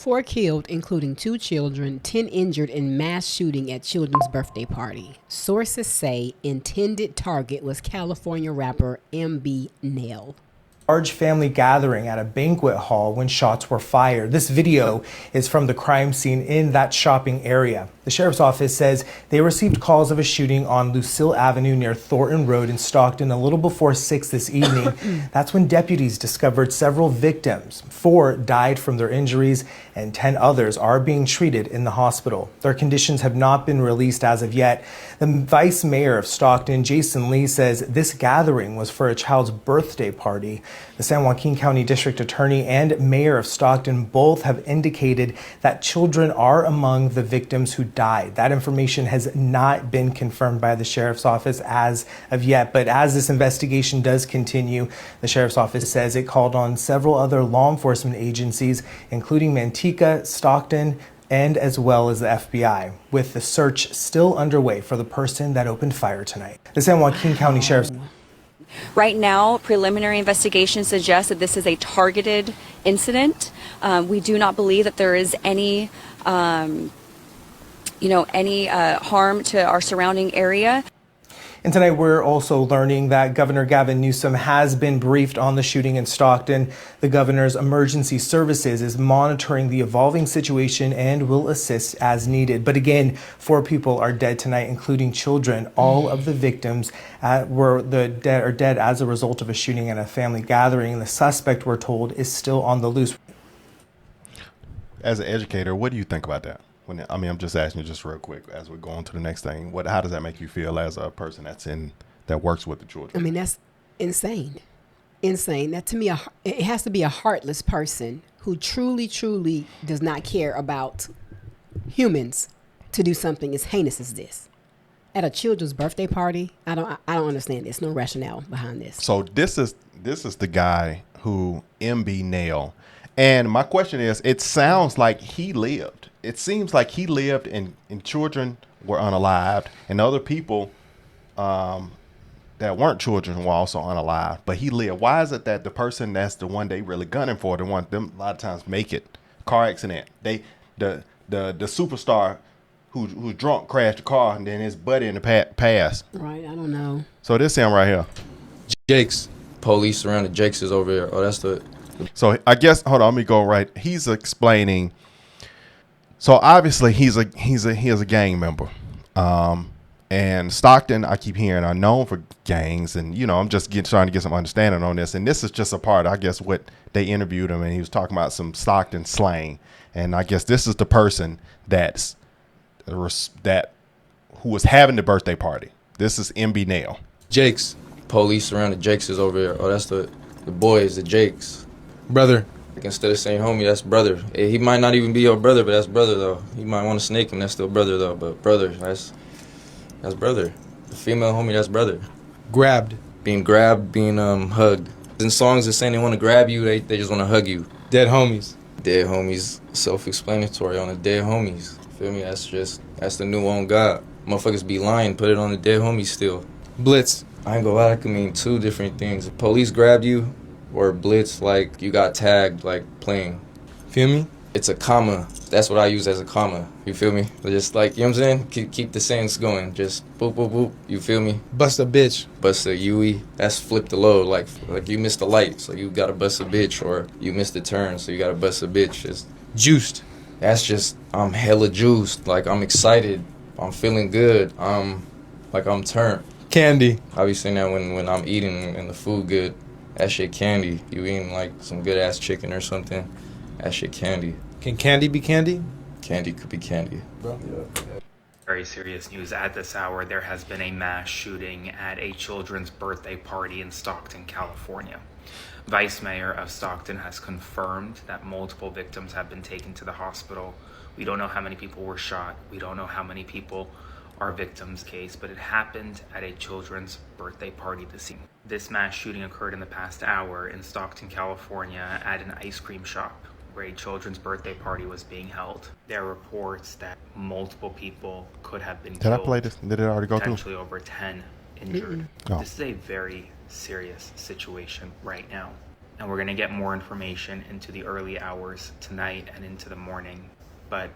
4 killed, including 2 children, 10 injured in mass shooting at children's birthday party. Sources say intended target was California rapper MB Nail. Large family gathering at a banquet hall when shots were fired. This video is from the crime scene in that shopping area. The sheriff's office says they received calls of a shooting on Lucille Avenue near Thornton Road in Stockton a little before 6 this evening. That's when deputies discovered several victims. 4 died from their injuries and 10 others are being treated in the hospital. Their conditions have not been released as of yet. The vice mayor of Stockton, Jason Lee, says this gathering was for a child's birthday party. The San Joaquin County District Attorney and Mayor of Stockton both have indicated that children are among the victims who died. That information has not been confirmed by the Sheriff's Office as of yet, but as this investigation does continue, the Sheriff's Office says it called on several other law enforcement agencies, including Manteca, Stockton, and as well as the FBI, with the search still underway for the person that opened fire tonight. The San Joaquin County Sheriff's Right now, preliminary investigation suggests that this is a targeted incident. We do not believe that there is any, harm to our surrounding area. And tonight we're also learning that Governor Gavin Newsom has been briefed on the shooting in Stockton. The governor's emergency services is monitoring the evolving situation and will assist as needed. But again, 4 people are dead tonight, including children. All of the victims are dead as a result of a shooting at a family gathering. The suspect, we're told, is still on the loose. As an educator, what do you think about that? I'm just asking you just real quick as we're going to the next thing. How does that make you feel as a person that works with the children? I mean, that's insane. Insane. That to me, it has to be a heartless person who truly, truly does not care about humans to do something as heinous as this. At a children's birthday party, I don't understand this. No rationale behind this. So this is the guy who MB Nail. And my question is, it sounds like he lived. It seems like he lived and children were unalived, and other people that weren't children were also unalived, but he lived. Why is it that the person that's the one they really gunning for, the one them a lot of times make it? Car accident. The superstar who's drunk crashed the car and then his buddy in the past. Right, I don't know. So this him right here. Jakes. Police surrounded Jakes is over here. Oh, that's the... So I guess, hold on, let me go right. He's explaining. So obviously he is a gang member. And Stockton, I keep hearing, are known for gangs. And, I'm just trying to get some understanding on this. And this is just a part, I guess, what they interviewed him. And he was talking about some Stockton slang. And I guess this is the person who was having the birthday party. This is MB Nail. Jakes. Police surrounded Jakes is over here. Oh, that's the boys, the Jakes. Brother. Like instead of saying homie, that's brother. He might not even be your brother, but that's brother though. You might want to snake him, that's still brother though. But brother, that's brother. The female homie, that's brother. Grabbed. Being grabbed, being hugged. In songs that saying they want to grab you, they just want to hug you. Dead homies. Dead homies, self-explanatory on the dead homies. Feel me? That's the new on God. Motherfuckers be lying, put it on the dead homies still. Blitz. I ain't gonna lie, that could mean 2 different things. If police grabbed you, or blitz, like you got tagged, like playing. Feel me? It's a comma. That's what I use as a comma. You feel me? Just like, you know what I'm saying? Keep the sentence going. Just boop, boop, boop. You feel me? Bust a bitch. Bust a UE. That's flip the load. Like you missed the light, so you gotta bust a bitch. Or you missed the turn, so you gotta bust a bitch. Just juiced. That's just, I'm hella juiced. Like, I'm excited. I'm feeling good. I'm turned. Candy. I be saying that when I'm eating and the food good. That shit candy. You eating like some good ass chicken or something. That shit candy. Can candy be candy? Candy could be candy. Bro. Yeah. Very serious news at this hour. There has been a mass shooting at a children's birthday party in Stockton, California. Vice Mayor of Stockton has confirmed that multiple victims have been taken to the hospital. We don't know how many people were shot. We don't know how many people are victims' case, but it happened at a children's birthday party this evening. This mass shooting occurred in the past hour in Stockton, California at an ice cream shop where a children's birthday party was being held. There are reports that multiple people could have been killed. Did I play this? Did it already go through? Potentially over 10 injured. Oh. This is a very serious situation right now. and we're going to get more information into the early hours tonight and into the morning. But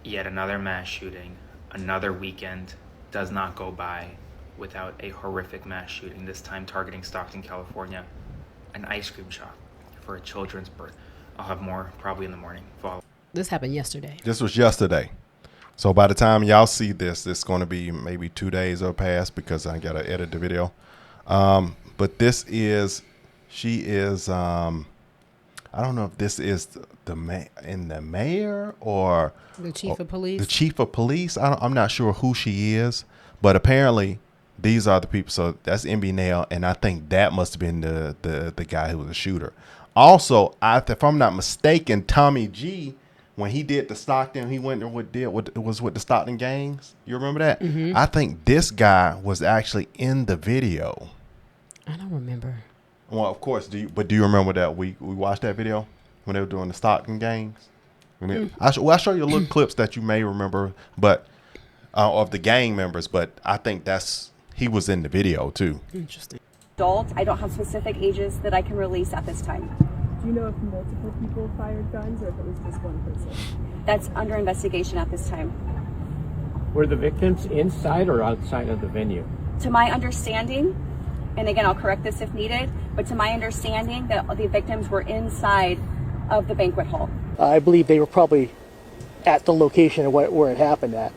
yet another mass shooting, another weekend does not go by without a horrific mass shooting, this time targeting Stockton, California, an ice cream shop for a children's birthday. I'll have more probably in the morning. Follow. This happened yesterday. This was yesterday. So by the time y'all see this, it's going to be maybe 2 days or past because I got to edit the video. But this is, she is, I don't know if this is the mayor or The chief of police. The chief of police. I'm not sure who she is, but apparently these are the people. So that's MB Nail, and I think that must have been the guy who was a shooter. Also, if I'm not mistaken, Tommy G, when he did the Stockton, he went and was with the Stockton gangs. You remember that? Mm-hmm. I think this guy was actually in the video. I don't remember. Well, of course. Do you remember that we watched that video when they were doing the Stockton gangs? I'll show you little clips that you may remember, but of the gang members. But I think he was in the video too. Interesting. Adults, I don't have specific ages that I can release at this time. Do you know if multiple people fired guns or if it was just one person? That's under investigation at this time. Were the victims inside or outside of the venue? To my understanding, and again, I'll correct this if needed, but to my understanding that the victims were inside of the banquet hall. I believe they were probably at the location where it happened at,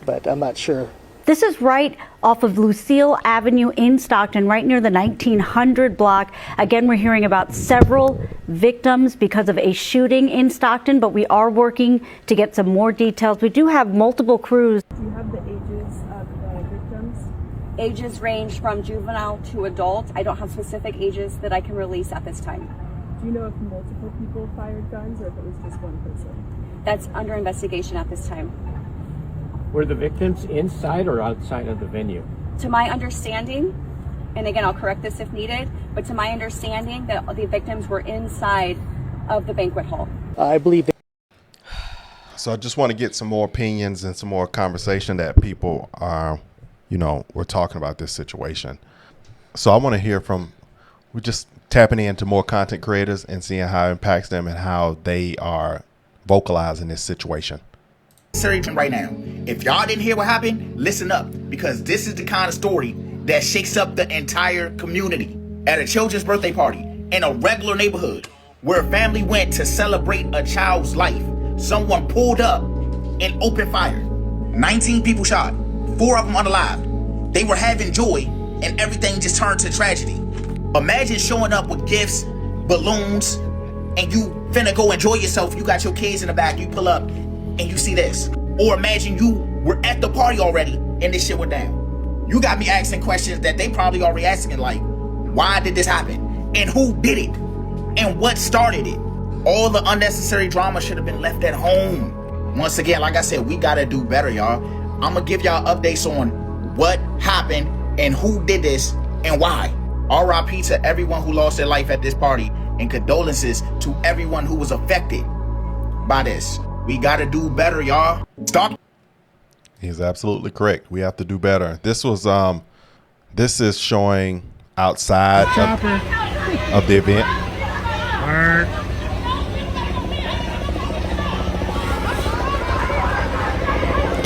but I'm not sure. This is right off of Lucille Avenue in Stockton, right near the 1900 block. Again, we're hearing about several victims because of a shooting in Stockton, but we are working to get some more details. We do have multiple crews. Do you have the ages of the victims? Ages range from juvenile to adult. I don't have specific ages that I can release at this time. Do you know if multiple people fired guns or if it was just one person? That's under investigation at this time. Were the victims inside or outside of the venue? To my understanding, and again, I'll correct this if needed, but to my understanding that the victims were inside of the banquet hall. I believe. So I just want to get some more opinions and some more conversation that people are, we're talking about this situation. So I want to hear we're just tapping into more content creators and seeing how it impacts them and how they are vocalizing this situation. Right now, if y'all didn't hear what happened, listen up, because this is the kind of story that shakes up the entire community. At a children's birthday party in a regular neighborhood where a family went to celebrate a child's life, someone pulled up and opened fire. 19 people shot, 4 of them unalive. They were having joy and everything just turned to tragedy. Imagine showing up with gifts, balloons, and you finna go enjoy yourself. You got your kids in the back, you pull up and you see this. Or imagine you were at the party already and this shit went down. You got me asking questions that they probably already asking, like, why did this happen? And who did it? And what started it? All the unnecessary drama should have been left at home. Once again, like I said, we gotta do better, y'all. I'm gonna give y'all updates on what happened and who did this and why. RIP to everyone who lost their life at this party, and condolences to everyone who was affected by this. We gotta do better, y'all. Stop. He's absolutely correct. We have to do better. This is showing outside of the event.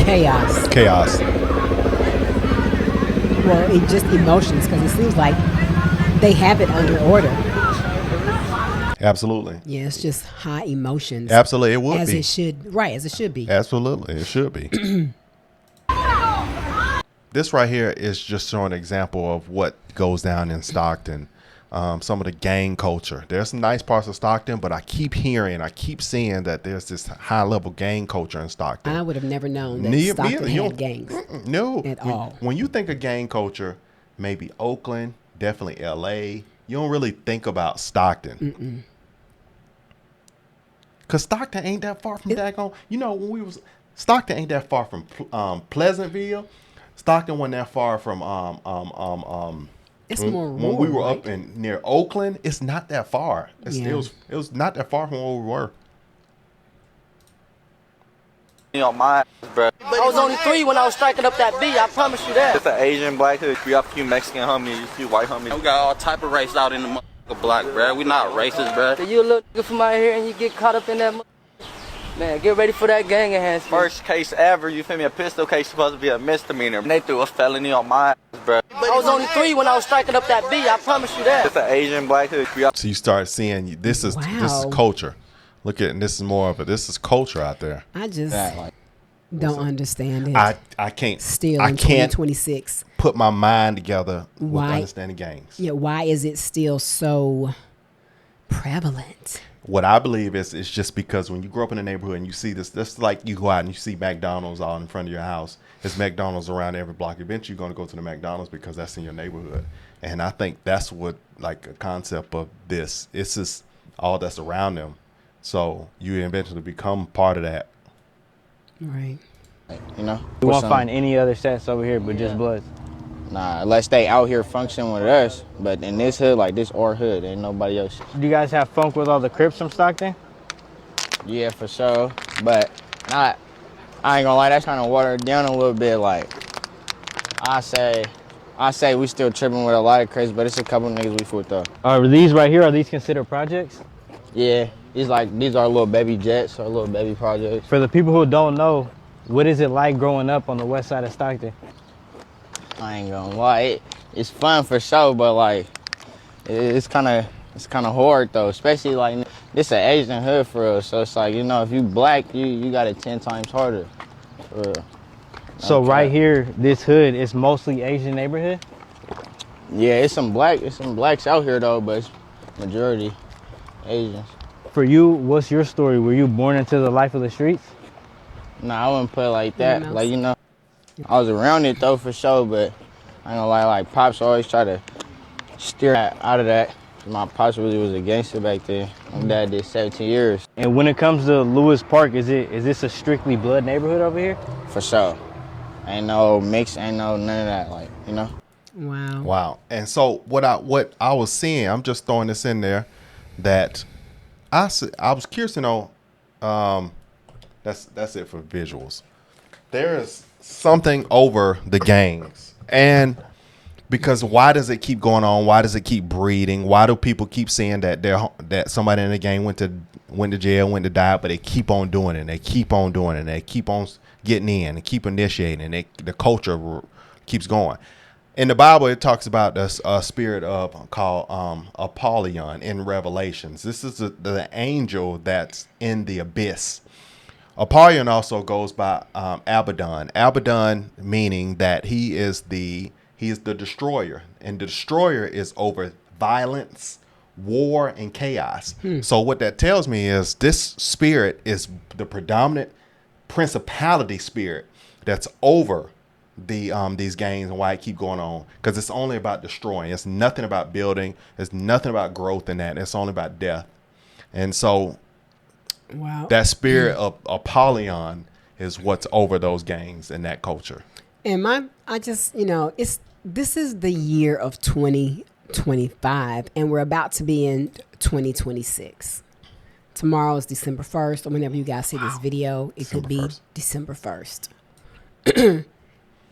Chaos. Well, it just emotions, because it seems like they have it under order. Absolutely. Yeah, it's just high emotions. Absolutely, it would as be. it should, right? As it should be. Absolutely, it should be. This right here is just showing an example of what goes down in Stockton. Some of the gang culture. There's some nice parts of Stockton, but I keep seeing that there's this high level gang culture in Stockton. I would have never known that Stockton had gangs. No, at all. When you think of gang culture, maybe Oakland, definitely LA. You don't really think about Stockton. Cause Stockton ain't that far from daggone. Stockton ain't that far from Pleasantville. Stockton wasn't that far from It's more rural, when we were right? up in near Oakland. It's not that far. It was not that far from where we were. My bro. I was only 3 when I was striking up that B. I promise you that. It's an Asian, black hood. We got a few Mexican homies, a few white homies. We got all type of race out in the. Block, bro. We not racist, bro. So you a little nigga from out here and you get caught up in that. Man, get ready for that gang enhancement. First case ever, you feel me? A pistol case supposed to be a misdemeanor. And they threw a felony on my ass, bro. I was only 3 when I was striking up that B. I promise you that. It's an Asian black hood. So you start seeing this is culture. Look at, and this is more of it. This is culture out there. I just don't understand it. I can't. Still I in can't 2026. put my mind together with understanding gangs. Yeah. Why is it still so prevalent? What I believe is it's just because when you grow up in a neighborhood and you see this, that's like you go out and you see McDonald's all in front of your house. There's McDonald's around every block. Eventually, you're going to go to the McDonald's because that's in your neighborhood. And I think that's what, like, a concept of this. It's just all that's around them. So you eventually become part of that. Right. You know? You won't find any other sets over here but just Bloods. Nah, unless they out here functioning with us. But in this hood, like this our hood, ain't nobody else. Do you guys have funk with all the Crips from Stockton? Yeah, for sure. But not, I ain't gonna lie, that's kind of watered down a little bit. Like, I say we still tripping with a lot of crazy, but it's a couple niggas we fooled though. Are these right here, are these considered projects? Yeah, these are little baby jets or little baby projects. For the people who don't know, what is it like growing up on the west side of Stockton? I ain't gonna lie, it's fun for sure, but like, it's kind of hard though, especially like, this an Asian hood for us, so it's like, you know, if you black, you got it 10 times harder. For real. So right here, this hood is mostly Asian neighborhood? Yeah, it's some blacks out here though, but it's majority Asians. For you, what's your story? Were you born into the life of the streets? Nah, I wouldn't put it like that. Like, you know, I was around it though for sure, but I ain't gonna lie, like Pops always try to steer out of that. My pops really was a gangster back then. My dad did 17 years. And when it comes to Lewis Park, is this a strictly Blood neighborhood over here? For sure. Ain't no mix, ain't no none of that, like, you know? Wow. And so what I was seeing, I'm just throwing this in there, that I was curious to know, that's it for visuals. There is something over the gangs. And because why does it keep going on? Why does it keep breeding? Why do people keep saying that somebody in the gang went to jail, went to die, but they keep on doing it, and they keep on doing it, and they keep on getting in and keep initiating, and the culture keeps going. In the Bible, it talks about this spirit called Apollyon in Revelations. This is the angel that's in the abyss. Apollyon also goes by Abaddon. Abaddon meaning that he is the destroyer, and the destroyer is over violence, war, and chaos. So what that tells me is this spirit is the predominant principality spirit that's over these gangs, and why it keep going on, because it's only about destroying. It's nothing about building. It's nothing about growth in that. It's only about death. And so that spirit of Apollyon is what's over those gangs and that culture. And this is the year of 2025, and we're about to be in 2026. Tomorrow is December 1st, or whenever you guys see this video, it could be December 1st.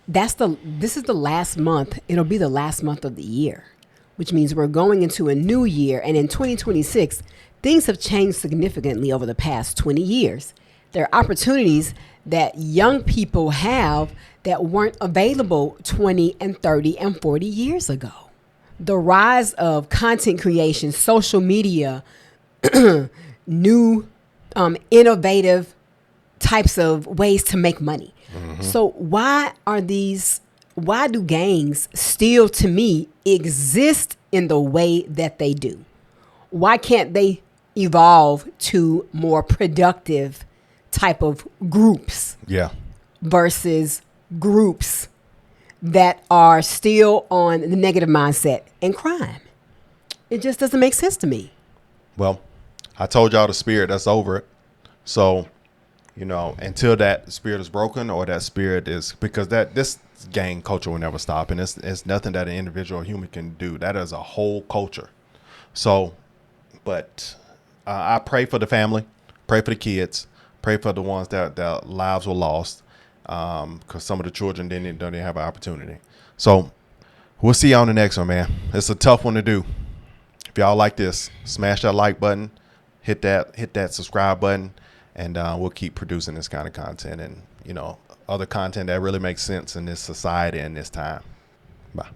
This is the last month. It'll be the last month of the year, which means we're going into a new year. And in 2026, things have changed significantly over the past 20 years. There are opportunities that young people have that weren't available 20 and 30 and 40 years ago. The rise of content creation, social media, new innovative types of ways to make money. So why do gangs still, to me, exist in the way that they do? Why can't they evolve to more productive type of groups? Yeah. Versus groups that are still on the negative mindset and crime. It just doesn't make sense to me. Well, I told y'all the spirit that's over it. So, until that spirit is broken, or that spirit is, because this gang culture will never stop, and it's nothing that an individual human can do. That is a whole culture. So, but I pray for the family, pray for the kids, pray for the ones that their lives were lost, because some of the children don't even have an opportunity. So we'll see you on the next one, man. It's a tough one to do. if y'all like this, smash that like button, hit that subscribe button, and we'll keep producing this kind of content and, other content that really makes sense in this society and this time. Bye.